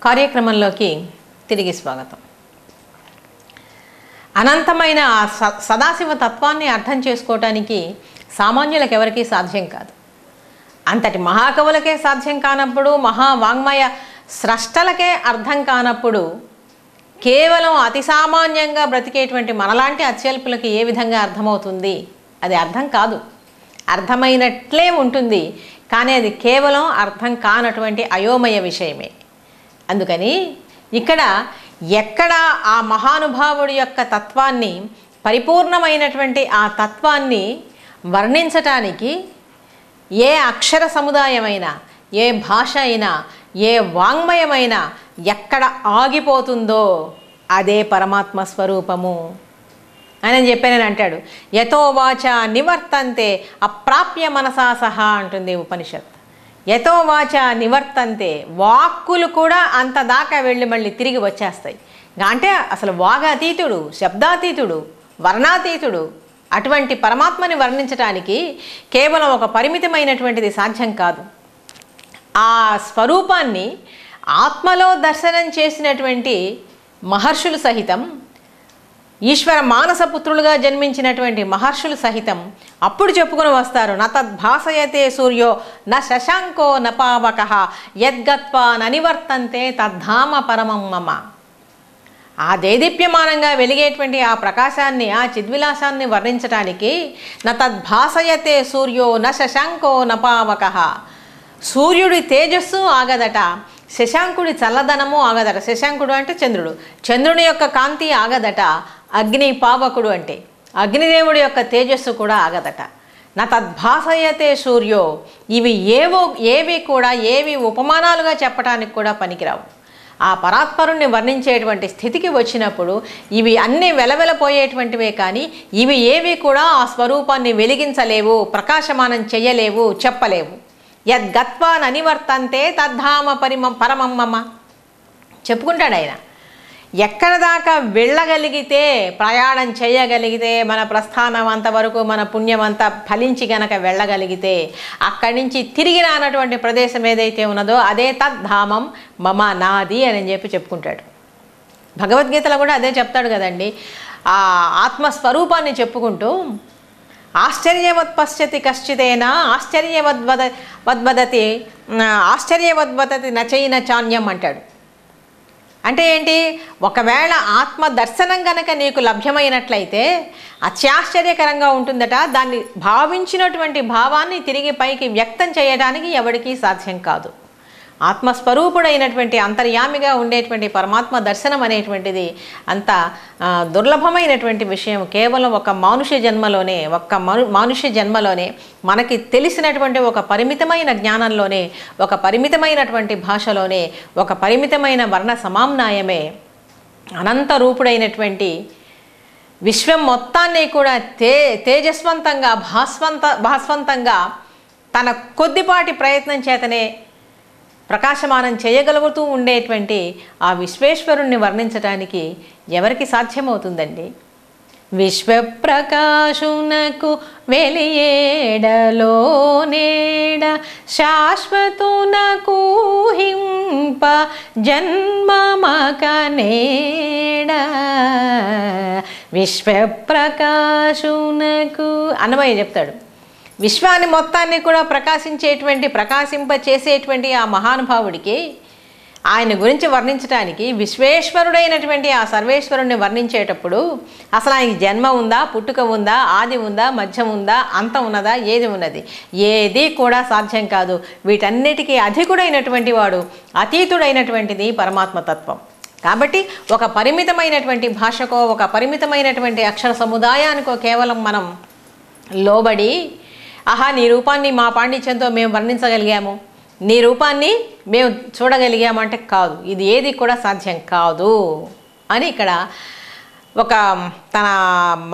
కార్యక్రమంలోకి తిరిగి స్వాగతం. అనంతమైన ఆ సదాశివ తత్వాన్ని అర్థం చేసుకోవటానికి సామాన్యులకు ఎవరికీ సాధ్యం కాదు. అంతటి మహాకవులకే సాధ్యం కానప్పుడు, మహావాంగ్మయ స్రష్టలకే అర్థం కానప్పుడు, కేవలం అతి సామాన్యంగా బ్రతికేటువంటి మనలాంటి అత్యల్పులకి ఏ విధంగా అర్థమవుతుంది? అది అర్థం కాదు. అర్థమైనట్లే ఉంటుంది, కానీ అది కేవలం అర్థం కానటువంటి అయోమయ విషయమే. అందుకని ఇక్కడ ఎక్కడ ఆ మహానుభావుడి యొక్క తత్వాన్ని, పరిపూర్ణమైనటువంటి ఆ తత్వాన్ని వర్ణించటానికి ఏ అక్షర సముదాయమైనా, ఏ భాష అయినా, ఏ వాంగ్మయమైనా ఎక్కడ ఆగిపోతుందో అదే పరమాత్మ స్వరూపము అని చెప్పానని అంటాడు. యతో వాచ నివర్తంతే అప్రాప్య మనసా సహా అంటుంది ఉపనిషత్. యతో వాచ నివర్తంతే, వాక్కులు కూడా అంత దాకా వెళ్ళి మళ్ళీ తిరిగి వచ్చేస్తాయి. అంటే అసలు వాగాతీతుడు, శబ్దాతీతుడు, వర్ణాతీతుడు అటువంటి పరమాత్మని వర్ణించటానికి కేవలం ఒక పరిమితమైనటువంటిది సాధ్యం కాదు. ఆ స్వరూపాన్ని ఆత్మలో దర్శనం చేసినటువంటి మహర్షులు సహితం, ఈశ్వర మానసపుత్రులుగా జన్మించినటువంటి మహర్షులు సహితం అప్పుడు చెప్పుకుని వస్తారు. న తద్భాసయతే సూర్యో న శశాంకో న పావకః యద్గత్వా ననివర్తంతే తద్ధామ పరమం మమ. ఆ దేదీప్యమానంగా వెలిగేటువంటి ఆ ప్రకాశాన్ని, ఆ చిద్విలాసాన్ని వర్ణించటానికి న తద్భాసయతే సూర్యో న శశాంకో న పావకః, సూర్యుడి తేజస్సు ఆగదట, శశాంకుడి చల్లదనము ఆగదట. శశాంకుడు అంటే చంద్రుడు, చంద్రుని యొక్క కాంతి ఆగదట. అగ్ని పావకుడు అంటే అగ్నిదేవుడి యొక్క తేజస్సు కూడా ఆగదట. నా తద్భాసయతే సూర్యో, ఏవి ఉపమానాలుగా చెప్పడానికి కూడా పనికిరావు. ఆ పరాత్పరుణ్ణి వర్ణించేటువంటి స్థితికి వచ్చినప్పుడు ఇవి అన్నీ వెలవెలపోయేటువంటివే, కానీ ఇవి ఏవి కూడా ఆ స్వరూపాన్ని వెలిగించలేవు, ప్రకాశమానం చెయ్యలేవు, చెప్పలేవు. యద్గత్వా ననివర్తంతే తద్ధామ పరమం మమ చెప్పుకుంటాడు ఆయన. ఎక్కడ దాకా వెళ్ళగలిగితే, ప్రయాణం చేయగలిగితే, మన ప్రస్థానం అంతవరకు మన పుణ్యం అంతా ఫలించి గనక వెళ్ళగలిగితే, అక్కడి నుంచి తిరిగి రానటువంటి ప్రదేశం ఏదైతే ఉన్నదో అదే తద్ధామం మమ, నాది అని చెప్పి చెప్పుకుంటాడు. భగవద్గీతలో కూడా అదే చెప్తాడు కదండి. ఆ ఆత్మస్వరూపాన్ని చెప్పుకుంటూ ఆశ్చర్యవత్ పశ్యతి కశ్చితేనా ఆశ్చర్యవద్వదతి నచైన చాన్యం అంటాడు. అంటే ఏంటి? ఒకవేళ ఆత్మ దర్శనం కనుక నీకు లభ్యమైనట్లయితే అత్యాశ్చర్యకరంగా ఉంటుందట. దాన్ని భావించినటువంటి భావాన్ని తిరిగి పైకి వ్యక్తం చేయడానికి ఎవరికీ సాధ్యం కాదు. ఆత్మస్వరూపుడైనటువంటి అంతర్యామిగా ఉండేటువంటి పరమాత్మ దర్శనం అనేటువంటిది అంత దుర్లభమైనటువంటి విషయం. కేవలం ఒక మానుష్య జన్మలోనే మనకి తెలిసినటువంటి ఒక పరిమితమైన జ్ఞానంలోనే, ఒక పరిమితమైనటువంటి భాషలోనే, ఒక పరిమితమైన వర్ణ సమామ్నాయమే అనంత రూపుడైనటువంటి విశ్వం మొత్తాన్ని కూడా తేజస్వంతంగా, భాస్వంతంగా తన కొద్దిపాటి ప్రయత్నం చేతనే ప్రకాశమానం చేయగలుగుతూ ఉండేటువంటి ఆ విశ్వేశ్వరుణ్ణి వర్ణించటానికి ఎవరికి సాధ్యమవుతుందండి? విశ్వప్రకాశునకు వెలియేడలో నేడ శాశ్వతునకు హింప జన్మమక నేడ. విశ్వప్రకాశునకు అన్నమయ్య చెప్తాడు. విశ్వాన్ని మొత్తాన్ని కూడా ప్రకాశింపచేసేటువంటి ఆ మహానుభావుడికి, ఆయన గురించి వర్ణించడానికి, విశ్వేశ్వరుడైనటువంటి ఆ సర్వేశ్వరుణ్ణి వర్ణించేటప్పుడు అసలు ఆయన జన్మ ఉందా, పుట్టుక ఉందా, ఆది ఉందా, మధ్యం ఉందా, అంతం ఉన్నదా, ఏది ఉన్నది? ఏది కూడా సాధ్యం కాదు. వీటన్నిటికీ అధికుడైనటువంటి వాడు, అతీతుడైనటువంటిది పరమాత్మతత్వం. కాబట్టి ఒక పరిమితమైనటువంటి భాషకో, ఒక పరిమితమైనటువంటి అక్షర సముదాయానికో కేవలం మనం లోబడి, ఆహా నీ రూపాన్ని మా పాండిత్యంతో మేము వర్ణించగలిగాము, నీ రూపాన్ని మేము చూడగలిగాము అంటే కాదు. ఇది ఏది కూడా సాధ్యం కాదు అని ఇక్కడ ఒక తన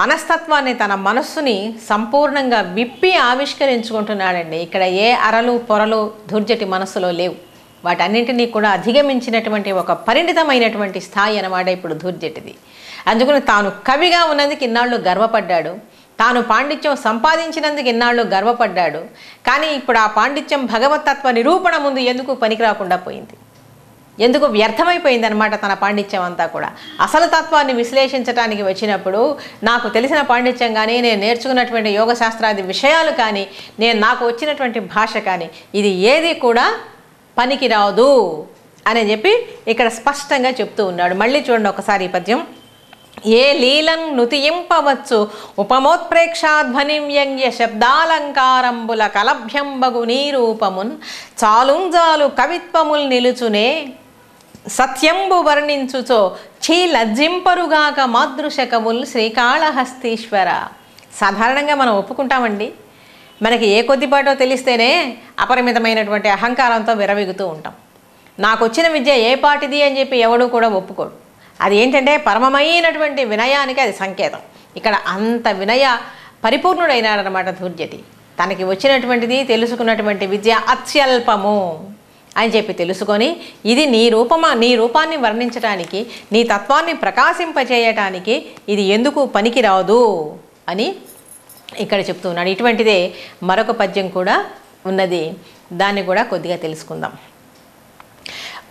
మనస్తత్వాన్ని, తన మనస్సుని సంపూర్ణంగా విప్పి ఆవిష్కరించుకుంటున్నాడండి. ఇక్కడ ఏ అరలు పొరలు దుర్జటి మనస్సులో లేవు. వాటన్నింటినీ కూడా అధిగమించినటువంటి ఒక పరిణితమైనటువంటి స్థాయి అన్నమాట ఇప్పుడు దుర్జటిది. అందుకని తాను కవిగా ఉన్నందుకు ఇన్నాళ్ళు గర్వపడ్డాడు, తాను పాండిత్యం సంపాదించినందుకు ఇన్నాళ్ళు గర్వపడ్డాడు. కానీ ఇప్పుడు ఆ పాండిత్యం భగవతత్వ నిరూపణ ముందు ఎందుకు పనికి రాకుండా పోయింది? ఎందుకు వ్యర్థమైపోయిందనమాట తన పాండిత్యం అంతా కూడా. అసలు తత్వాన్ని విశ్లేషించడానికి వచ్చినప్పుడు నాకు తెలిసిన పాండిత్యం కానీ, నేను నేర్చుకున్నటువంటి యోగశాస్త్రాది విషయాలు కానీ, నాకు వచ్చినటువంటి భాష కానీ, ఇది ఏది కూడా పనికిరాదు అని చెప్పి ఇక్కడ స్పష్టంగా చెప్తూ ఉన్నాడు. మళ్ళీ చూడండి ఒకసారి ఈ పద్యం. ఏ లీలం నుతియింపవచ్చు ఉపమోత్ప్రేక్షాధ్వని వ్యంగ్య శబ్దాలంకారంబుల కలభ్యంబగు నీరూపమున్ చాలుంజాలు కవిత్వముల్ నిలుచునే సత్యంబు వర్ణించుచో చీ లజ్జింపరుగాక మాదృశకముల్ శ్రీకాళహస్తీశ్వర. సాధారణంగా మనం ఒప్పుకుంటామండి, మనకి ఏ కొద్దిపాటో తెలిస్తేనే అపరిమితమైనటువంటి అహంకారంతో విరవిగుతూ ఉంటాం. నాకు వచ్చిన విద్య ఏ పాటిది అని చెప్పి ఎవడూ కూడా ఒప్పుకోడు. అది ఏంటంటే పరమమైనటువంటి వినయానికి అది సంకేతం. ఇక్కడ అంత వినయ పరిపూర్ణుడైనాడనమాట ధూర్జటి. తనకి వచ్చినటువంటిది, తెలుసుకున్నటువంటి విద్య అత్యల్పము అని చెప్పి తెలుసుకొని, ఇది నీ రూపాన్ని వర్ణించడానికి, నీ తత్వాన్ని ప్రకాశింపచేయటానికి ఇది ఎందుకు పనికిరాదు అని ఇక్కడ చెప్తున్నాడు. ఇటువంటిదే మరొక పద్యం కూడా ఉన్నది, దాన్ని కూడా కొద్దిగా తెలుసుకుందాం.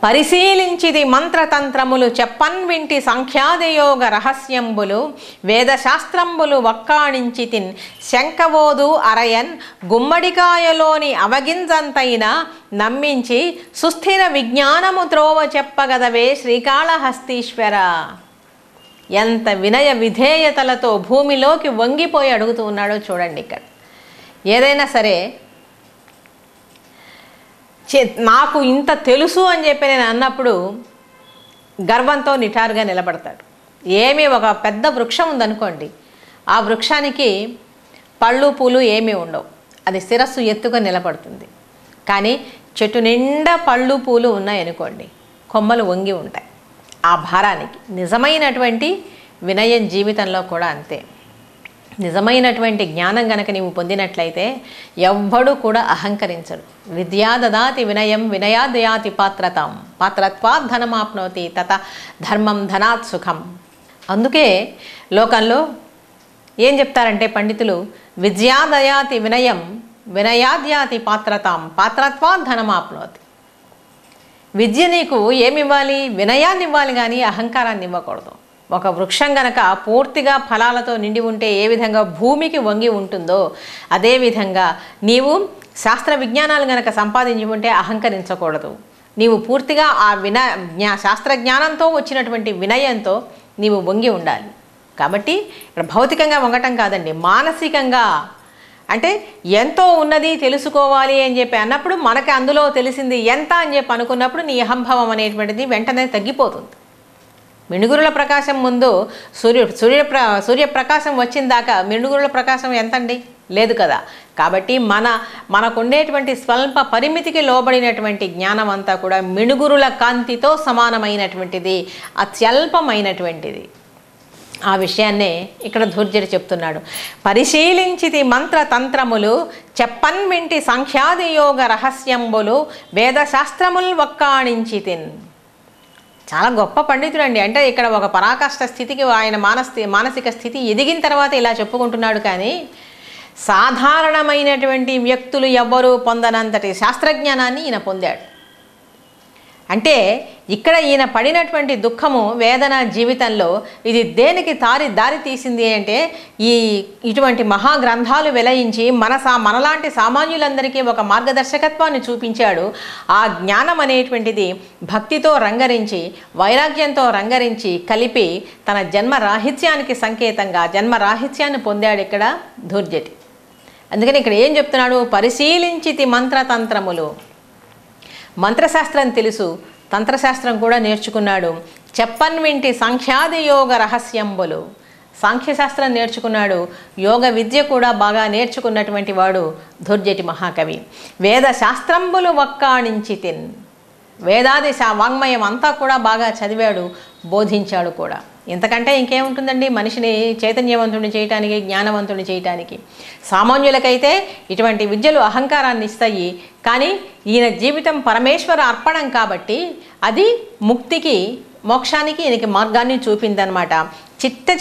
పరిశీలించిది మంత్రతంత్రములు చెప్పన్వింటి సంఖ్యాదియోగ రహస్యంబులు వేదశాస్త్రంబులు వక్కాణించితిన్ శంకవోదు అరయన్ గుమ్మడికాయలోని అవగింజంతైన నమ్మించి సుస్థిర విజ్ఞానము త్రోవ చెప్పగదవే శ్రీకాళహస్తీశ్వర. ఎంత వినయ విధేయతలతో భూమిలోకి వంగిపోయి అడుగుతూ ఉన్నాడో చూడండి. ఇక్కడ ఏదైనా సరే నాకు ఇంత తెలుసు అని చెప్పి నేను అన్నప్పుడు గర్వంతో నిటారుగా నిలబడతాడు. ఏమీ ఒక పెద్ద వృక్షం ఉందనుకోండి, ఆ వృక్షానికి పళ్ళు పూలు ఏమీ ఉండవు, అది శిరస్సు ఎత్తుగా నిలబడుతుంది. కానీ చెట్టు నిండా పళ్ళు పూలు ఉన్నాయనుకోండి, కొమ్మలు వంగి ఉంటాయి ఆ భారానికి. నిజమైనటువంటి వినయం జీవితంలో కూడా అంతే. నిజమైనటువంటి జ్ఞానం గనక నీవు పొందినట్లయితే ఎవ్వడూ కూడా అహంకరించడు. విద్యా దదాతి వినయం వినయాదయాతి పాత్రతాం పాత్రత్వాత్ ధనమాప్నోతి తత ధర్మం ధనాత్ సుఖం. అందుకే లోకంలో ఏం చెప్తారంటే పండితులు, విద్యాదయాతి వినయం వినయాద్యాతి పాత్రతాం పాత్రత్వాత్ ధనమాప్నోతి. విద్య నీకు ఏమివ్వాలి? వినయాన్ని ఇవ్వాలి, కానీ అహంకారాన్ని ఇవ్వకూడదు. ఒక వృక్షం గనక పూర్తిగా ఫలాలతో నిండి ఉంటే ఏ విధంగా భూమికి వంగి ఉంటుందో అదేవిధంగా నీవు శాస్త్ర విజ్ఞానాలు గనక సంపాదించి ఉంటే అహంకరించకూడదు. నీవు పూర్తిగా ఆ శాస్త్ర జ్ఞానంతో వచ్చినటువంటి వినయంతో నీవు వంగి ఉండాలి. కాబట్టి ఇక్కడ భౌతికంగా వంగటం కాదండి, మానసికంగా. అంటే ఎంతో ఉన్నది తెలుసుకోవాలి అని చెప్పి అన్నప్పుడు మనకి అందులో తెలిసింది ఎంత అని చెప్పి అనుకున్నప్పుడు నీ అహంభావం అనేటువంటిది వెంటనే తగ్గిపోతుంది. మిణుగురుల ప్రకాశం ముందు సూర్యప్రకాశం వచ్చిన దాకా మిణుగురుల ప్రకాశం ఎంతండి? లేదు కదా. కాబట్టి మనకుండేటువంటి స్వల్ప పరిమితికి లోబడినటువంటి జ్ఞానం అంతా కూడా మిణుగురుల కాంతితో సమానమైనటువంటిది, అత్యల్పమైనటువంటిది. ఆ విషయాన్నే ఇక్కడ ధూర్జటి చెప్తున్నాడు. పరిశీలించితి మంత్రతంత్రములు చెప్పన్మింటి సంఖ్యాదియోగ రహస్యంబులు వేదశాస్త్రముల్ వక్కాణించితిన్. చాలా గొప్ప పండితుడు అండి. అంటే ఇక్కడ ఒక పరాకాష్ఠ స్థితికి ఆయన మానసిక స్థితి ఎదిగిన తర్వాత ఇలా చెప్పుకుంటున్నాడు. కానీ సాధారణమైనటువంటి వ్యక్తులు ఎవ్వరూ పొందనంతటి శాస్త్రజ్ఞానాన్ని ఈయన పొందాడు. అంటే ఇక్కడ ఈయన పడినటువంటి దుఃఖము వేదన జీవితంలో ఇది దేనికి దారి తీసింది అంటే ఇటువంటి మహాగ్రంథాలు వెలయించి మనలాంటి సామాన్యులందరికీ ఒక మార్గదర్శకత్వాన్ని చూపించాడు. ఆ జ్ఞానం అనేటువంటిది భక్తితో రంగరించి వైరాగ్యంతో రంగరించి కలిపి తన జన్మరాహిత్యానికి సంకేతంగా జన్మరాహిత్యాన్ని పొందాడు ఇక్కడ ధూర్జటి. అందుకని ఇక్కడ ఏం చెప్తున్నాడు? పరిశీలించితి మంత్రతంత్రములు. మంత్రశాస్త్రం తెలుసు, తంత్రశాస్త్రం కూడా నేర్చుకున్నాడు. చెప్పన్వింటి సంఖ్యాదియోగ రహస్యంబులు, సాంఖ్యశాస్త్రం నేర్చుకున్నాడు. యోగ విద్య కూడా బాగా నేర్చుకున్నటువంటి వాడు ధూర్జటి మహాకవి. వేదశాస్త్రంబులు వక్కాణించితిన్, వేదాది వాంగ్మయం అంతా కూడా బాగా చదివాడు, బోధించాడు కూడా. ఇంతకంటే ఇంకేముంటుందండి మనిషిని చైతన్యవంతుడిని చేయటానికి, జ్ఞానవంతుడిని చేయటానికి. సామాన్యులకైతే ఇటువంటి విద్యలు అహంకారాన్ని ఇస్తాయి, కానీ ఈయన జీవితం పరమేశ్వర అర్పణం కాబట్టి అది ముక్తికి మోక్షానికి ఈయనకి మార్గాన్ని చూపిందనమాట.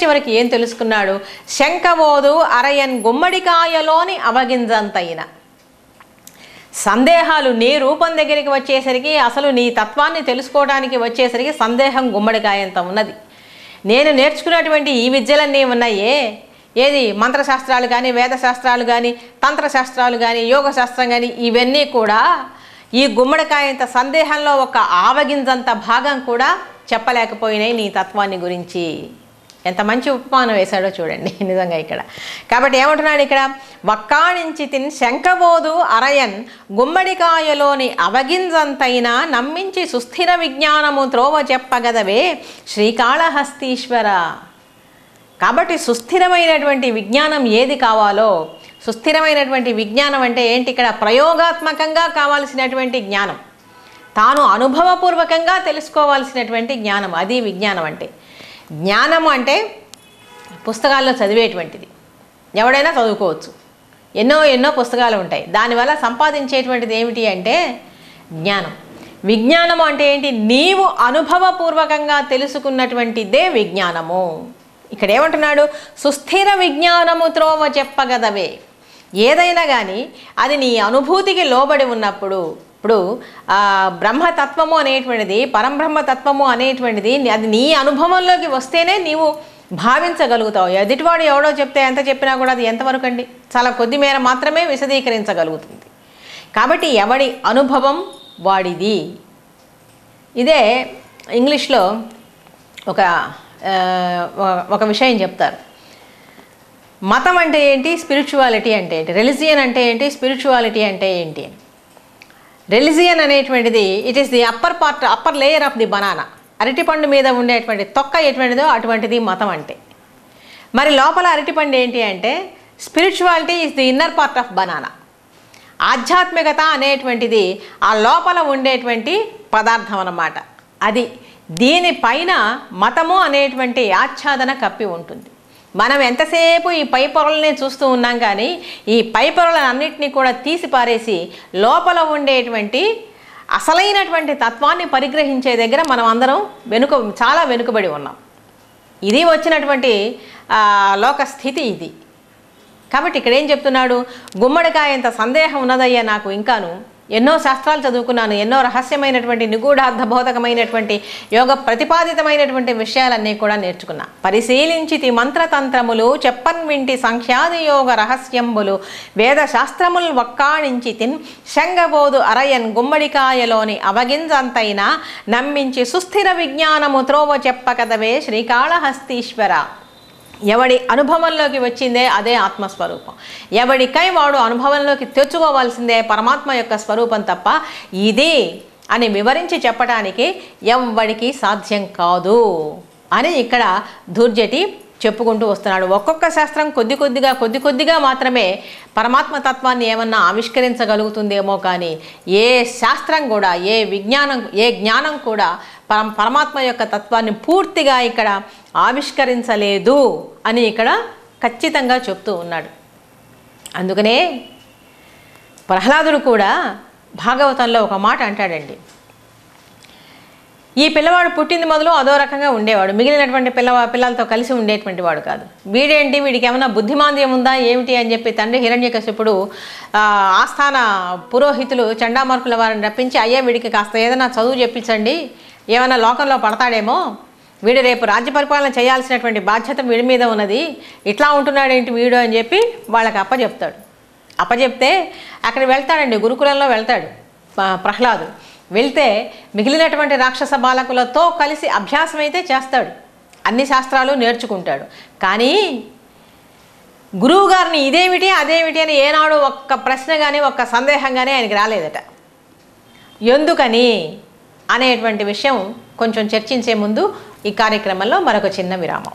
చివరికి ఏం తెలుసుకున్నాడు? శంకవోదు అరయన్ గుమ్మడికాయలోని అవగింజంతైన. సందేహాలు నీ రూపం దగ్గరికి వచ్చేసరికి, అసలు నీ తత్వాన్ని తెలుసుకోవడానికి వచ్చేసరికి సందేహం గుమ్మడికాయంత ఉన్నది. నేను నేర్చుకున్నటువంటి ఈ విద్యలన్నీ ఉన్నాయే, ఏది మంత్రశాస్త్రాలు కానీ, వేదశాస్త్రాలు కానీ, తంత్రశాస్త్రాలు కానీ, యోగశాస్త్రం కానీ, ఇవన్నీ కూడా ఈ గుమ్మడికాయంత సందేహంలో ఒక ఆవగింజంత భాగం కూడా చెప్పలేకపోయినాయి నీ తత్వాన్ని గురించి. ఎంత మంచి ఉపమానం వేశాడో చూడండి నిజంగా ఇక్కడ. కాబట్టి ఏమంటున్నాడు ఇక్కడ, వక్కాణించి తిన్ శంఖబోధు అరయన్ గుమ్మడికాయలోని అవగింజంతైనా నమ్మించి సుస్థిర విజ్ఞానము త్రోవ చెప్పగదవే శ్రీకాళహస్తీశ్వర. కాబట్టి సుస్థిరమైనటువంటి విజ్ఞానం ఏది కావాలో, సుస్థిరమైనటువంటి విజ్ఞానం అంటే ఏంటి, ఇక్కడ ప్రయోగాత్మకంగా కావాల్సినటువంటి జ్ఞానం, తాను అనుభవపూర్వకంగా తెలుసుకోవాల్సినటువంటి జ్ఞానం, అది విజ్ఞానం అంటే. జ్ఞానం అంటే పుస్తకాల్లో చదివేటువంటిది, ఎవడైనా చదువుకోవచ్చు, ఎన్నో పుస్తకాలు ఉంటాయి, దానివల్ల సంపాదించేటువంటిది ఏమిటి అంటే జ్ఞానం. విజ్ఞానము అంటే ఏంటి, నీవు అనుభవపూర్వకంగా తెలుసుకున్నటువంటిదే విజ్ఞానము. ఇక్కడ ఏమంటున్నాడు, సుస్థిర విజ్ఞానము త్రోవ చెప్పగదవే. ఏదైనా కానీ అది నీ అనుభూతికి లోబడి ఉన్నప్పుడు, ఇప్పుడు బ్రహ్మతత్వము అనేటువంటిది, పరంబ్రహ్మతత్వము అనేటువంటిది అది నీ అనుభవంలోకి వస్తేనే నీవు భావించగలుగుతావు. ఎదుటివాడు ఎవడో చెప్తే ఎంత చెప్పినా కూడా అది ఎంతవరకు అండి, చాలా కొద్ది మేర మాత్రమే విశదీకరించగలుగుతుంది. కాబట్టి ఎవడి అనుభవం వాడిది. ఇదే ఇంగ్లీష్లో ఒక విషయం చెప్తారు. మతం అంటే ఏంటి, స్పిరిచువాలిటీ అంటే ఏంటి, రిలిజియన్ అంటే ఏంటి, స్పిరిచువాలిటీ అంటే ఏంటి. రిలిజియన్ అనేటువంటిది it is the upper layer of the banana. అరటిపండు మీద ఉండేటువంటి తొక్క ఎటువంటిదో అటువంటిది మతం అంటే. మరి లోపల అరటిపండు ఏంటి అంటే spirituality is the inner part of banana. ఆధ్యాత్మికత అనేటువంటిది ఆ లోపల ఉండేటువంటి పదార్థం అన్నమాట. అది దీనిపైన మతము అనేటువంటి ఆచ్ఛాదన కప్పి ఉంటుంది. మనం ఎంతసేపు ఈ పై పొరలనే చూస్తూ ఉన్నాం, కానీ ఈ పై పొరలన్నింటినీ కూడా తీసి పారేసి లోపల ఉండేటువంటి అసలైనటువంటి తత్వాన్ని పరిగ్రహించే దగ్గర మనం అందరం చాలా వెనుకబడి ఉన్నాం. ఇది వచ్చినటువంటి లోక స్థితి ఇది. కాబట్టి ఇక్కడ ఏం చెప్తున్నాడు, గుమ్మడికాయంత సందేహం ఉన్నదయ్యా నాకు, ఇంకాను ఎన్నో శాస్త్రాలు చదువుకున్నాను, ఎన్నో రహస్యమైనటువంటి నిగూఢార్థబోధకమైనటువంటి యోగ ప్రతిపాదితమైనటువంటి విషయాలన్నీ కూడా నేర్చుకున్నా. పరిశీలించితి మంత్రతంత్రములు చెప్పన్ వింటి సంఖ్యాది యోగ రహస్యంబులు వేదశాస్త్రముల్ వక్కాణించి తిన్ శంగబోధు అరయన్ గుమ్మడికాయలోని అవగింజంతైనా నమ్మించి సుస్థిర విజ్ఞానము త్రోవ చెప్పకదవే శ్రీకాళహస్తీశ్వర. ఎవడి అనుభవంలోకి వచ్చిందే అదే ఆత్మస్వరూపం. ఎవడికై వాడు అనుభవంలోకి తెచ్చుకోవాల్సిందే పరమాత్మ యొక్క స్వరూపం తప్ప ఇది అని వివరించి చెప్పడానికి ఎవ్వడికి సాధ్యం కాదు అని ఇక్కడ ధూర్జటి చెప్పుకుంటూ వస్తున్నాడు. ఒక్కొక్క శాస్త్రం కొద్ది కొద్దిగా మాత్రమే పరమాత్మ తత్వాన్ని ఏమన్నా ఆవిష్కరించగలుగుతుందేమో, కానీ ఏ శాస్త్రం కూడా, ఏ జ్ఞానం కూడా పరమాత్మ యొక్క తత్వాన్ని పూర్తిగా ఇక్కడ ఆవిష్కరించలేదు అని ఇక్కడ ఖచ్చితంగా చెప్తూ ఉన్నాడు. అందుకనే ప్రహ్లాదుడు కూడా భాగవతంలో ఒక మాట అంటాడండి, ఈ పిల్లవాడు పుట్టింది మొదలు అదో రకంగా ఉండేవాడు, మిగిలినటువంటి పిల్లలతో కలిసి ఉండేటువంటి వాడు కాదు. వీడేంటి, వీడికి ఏమైనా బుద్ధిమాంద్యం ఉందా ఏమిటి అని చెప్పి తండ్రి హిరణ్యకశిపుడు ఆస్థాన పురోహితులు చండామార్కుల వారిని రప్పించి, అయ్యా వీడికి కాస్త ఏదైనా చదువు చెప్పించండి, ఏమైనా లోకంలో పడతాడేమో, వీడు రేపు రాజ్య పరిపాలన చేయాల్సినటువంటి బాధ్యత వీడి మీద ఉన్నది, ఇట్లా ఉంటున్నాడేంటి వీడు అని చెప్పి వాళ్ళకి అప్పచెప్తే అక్కడ వెళ్తాడండి, గురుకులంలో వెళ్తాడు ప్రహ్లాదుడు. వెళ్తే మిగిలినటువంటి రాక్షస బాలకులతో కలిసి అభ్యాసం అయితే చేస్తాడు, అన్ని శాస్త్రాలు నేర్చుకుంటాడు. కానీ గురువుగారిని ఇదేమిటి అదేమిటి అని ఏనాడు ఒక్క ప్రశ్న కానీ ఒక్క సందేహం కానీ ఆయనకి రాలేదట. ఎందుకని అనేటువంటి విషయం కొంచెం చర్చించే ముందు ఈ కార్యక్రమంలో మరొక చిన్న విరామం.